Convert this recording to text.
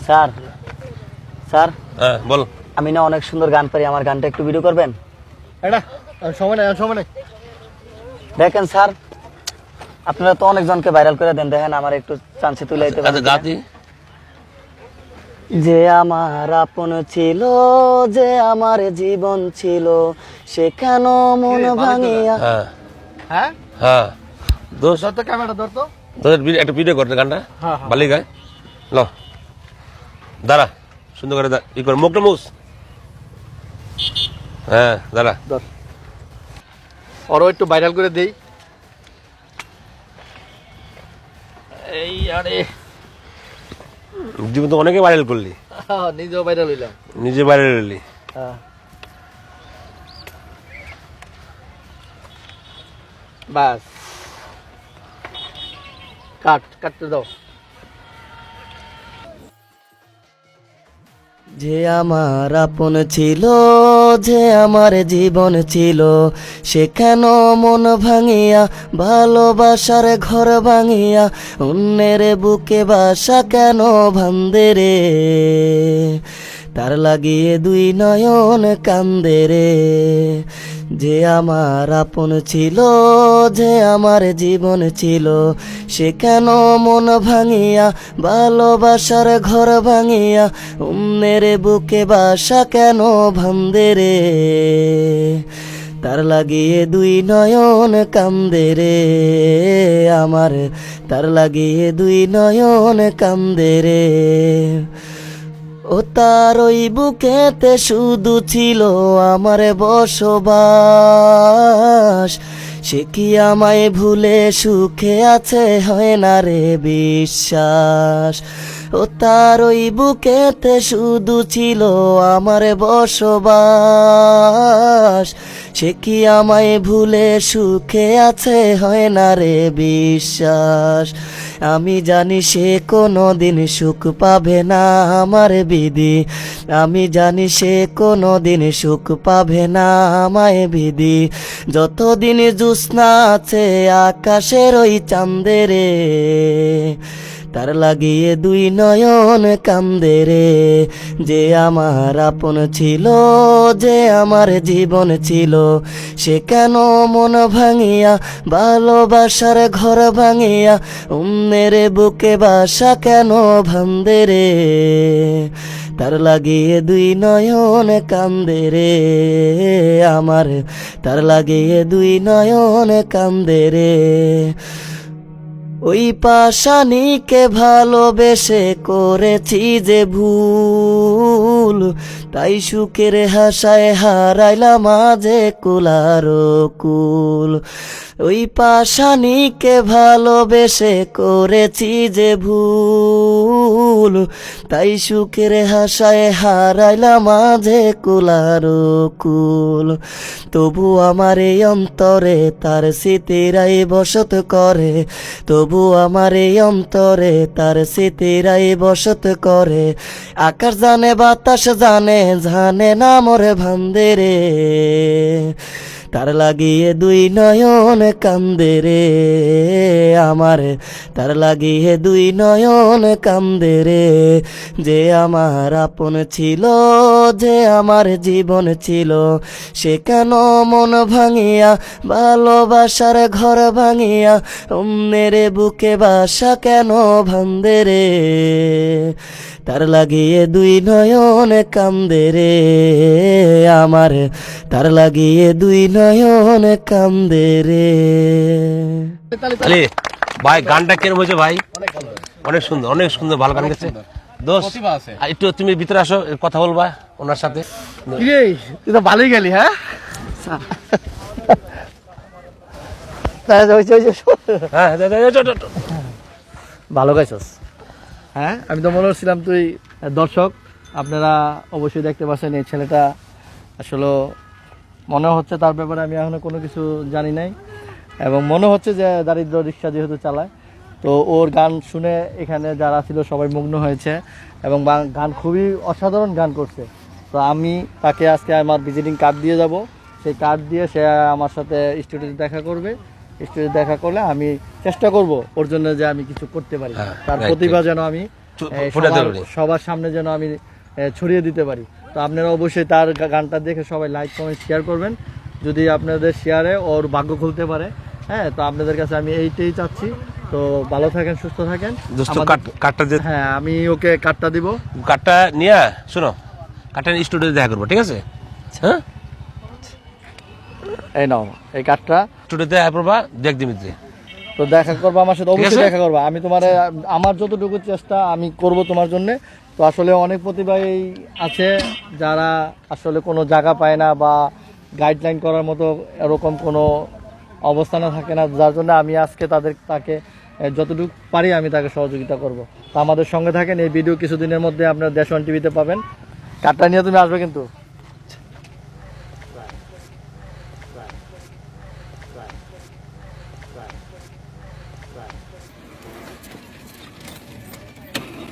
Sir sir হ্যাঁ বল। আমি না অনেক সুন্দর গান পারি, আমার গানটা একটু ভিডিও করবেন? এটা সময় নেই, সময় নেই। দেখেন স্যার, আপনারা তো অনেকজনকে ভাইরাল করে দেন, দেখেন আমার একটু চান্সে তুলে দিতে পারেন? গাতি যে আমার আপন ছিল, যে আমার জীবন ছিল, সে কেন মন ভাঙিয়া। হ্যাঁ হ্যাঁ হ্যাঁ দোষ ধর তো, ক্যামেরা ধর তো। তোদের একটা ভিডিও করতে গানটা হ্যাঁ, বালি গায় ল দাঁড়া সুন্দর করে ই কর মুখটা মুস। হ্যাঁ দাঁড়া ধর, ওরও একটু ভাইরাল করে দেই। এই আরে জীবন তো অনেকে ভাইরাল করলি, নিজেও ভাইরাল হইলাম। নিজে ভাইরাল হলি। বাস কাটতে দাও। যে আমার আপন ছিল, যে আমার জীবন ছিল, সে কেন মন ভাঙিয়া, ভালোবাসার ঘর ভাঙিয়া, অন্যের বুকে বাসা কেন ভান্দে রে, তার লাগিয়ে দুই নয়ন কান্দে রে। যে আমার আপন ছিল, যে আমার জীবন ছিল, সে কেন মন ভাঙিয়া, ভালোবাসার ঘর ভাঙিয়া, অন্যের বুকে বাসা কেন ভান্দে রে, তার লাগিয়ে দুই নয়ন কান্দে রে আমার, তার লাগিয়ে দুই নয়ন কান্দে রে। ও তার ওই বুকেতে শুধু ছিল আমার বসবাস, সে কি আমায় ভুলে সুখে আছে, হয় না রে বিশ্বাস। ও তার ওই বুকেতে শুধু ছিল আমার বসবাস, সে কি আমায় ভুলে সুখে আছে, হয় না রে বিশ্বাস। আমি জানি সে কোনো দিন সুখ পাবে না আমার বিধি, আমি জানি সে কোনো দিন সুখ পাবে না আমায় বিধি, যতদিন জ্যোৎস্না আছে আকাশের ওই চাঁদে রে, তার লাগিয়ে দুই নয়ন কান্দে রে। যে আমার আপন ছিল, যে আমার জীবন ছিল, সে কেন মন ভাঙিয়া, ভালোবাসার ঘর ভাঙিয়া, অন্যের বুকে বাসা কেন ভান্দে রে, তার লাগিয়ে দুই নয়ন কান্দে রে আমার, তার লাগিয়ে দুই নয়ন কান্দে রে। ওই পাশানিকে ভালোবেসে করেছি যে ভুল, তাই সুখের হাসায় হারাইলাম আজে কুলার কুল। ওই পাশানিকে ভালোবেসে করেছি যে ভুল, তাই সুখের হাসায় হারাইলাম আজে কুলার কুল। তবু আমার এই অন্তরে তার স্মৃতিরাই বসত করে, তবু আমার এই অন্তরে তার স্মৃতিরাই বসত করে। আকাশ জানে বাতাস জানে, জানে না মোরে ভান্দে রে, তার লাগিয়ে দুই নয়ন কান্দে রে আমার, তার লাগিয়ে দুই নয়ন কান্দে রে। যে আমার আপন ছিল, যে আমার জীবন ছিল, সে কেন মন ভাঙিয়া, ভালোবাসার ঘর ভাঙিয়া, অন্যের বুকে বাসা কেন ভান্দে রে, তার লাগিয়ে দুই নয়ন কান্দে রে আমার, তার লাগিয়ে দুই নয়ন কান্দে রে। আরে ভাই গানটা কেরম হয়েছে ভাই? অনেক সুন্দর, অনেক সুন্দর, ভালো গান গেছে দোষ। একটু তুমি ভিতরে আসো, কথা বলবা ওনার সাথে। কিরে তুই তো ভালোই গেলি। হ্যাঁ ভালো গাইছস। হ্যাঁ আমি তো মনে করছিলাম তুই দর্শক, আপনারা অবশ্যই দেখতে পাচ্ছেন এই ছেলেটা আসলে মনে হচ্ছে তার ব্যাপারে আমি এখনো কোনো কিছু জানি নাই, এবং মনে হচ্ছে যে দারিদ্র রিক্সা যেহেতু চালায়, তো ওর গান শুনে এখানে যারা ছিল সবাই মুগ্ধ হয়েছে, এবং গান খুবই অসাধারণ গান করছে। তো আমি তাকে আজকে আমার ভিজিটিং কার্ড দিয়ে যাব, সেই কার্ড দিয়ে সে আমার সাথে স্টুডিওতে দেখা করবে। স্টুডিওতে দেখা করলে আমি চেষ্টা করব ওর জন্য যে আমি কিছু করতে পারি, তার প্রতিভা যেন আমি ফোটাতে পারি। সবার সামনে যেন আমি ছড়িয়ে দিতে পারি। তো আপনারা অবশ্যই তার গানটা দেখে সবাই লাইক কমেন্ট শেয়ার করবেন। যদি আপনাদের শেয়ারে ওর ভাগ্য খুলতে পারে, হ্যাঁ, তো আপনাদের কাছে আমি এইটাই চাচ্ছি। তো ভালো থাকেন, সুস্থ থাকেন। দোস্ত কার্ডটা যে হ্যাঁ, আমি ওকে কার্ডটা দিব। কার্ডটা নিয়ে শোনো, কার্ডটা স্টুডিওতে দেখা করবো, ঠিক আছে? হ্যাঁ, এই নাও এই কার্ডটা। স্টুডিওতে দেখা করবা দেখ দিমিতে। তো দেখা করবো আমার সাথে, ঠিক অবশ্যই আছে? দেখা করবো। আমি তোমার আমার যতটুকু চেষ্টা আমি করব তোমার জন্য। তো আসলে অনেক প্রতিভাই আছে যারা আসলে কোনো জায়গা পায় না বা গাইডলাইন করার মতো এরকম কোনো অবস্থানে থাকে না, যার জন্য আমি আজকে তাকে যতটুকু পারি আমি তাকে সহযোগিতা করব। তো আমাদের সঙ্গে থাকেন। এই ভিডিও কিছুদিনের মধ্যে আপনার দেশ ওয়ান টিভিতে পাবেন। কার্ডটা নিয়ে তুমি আসবে কিন্তু।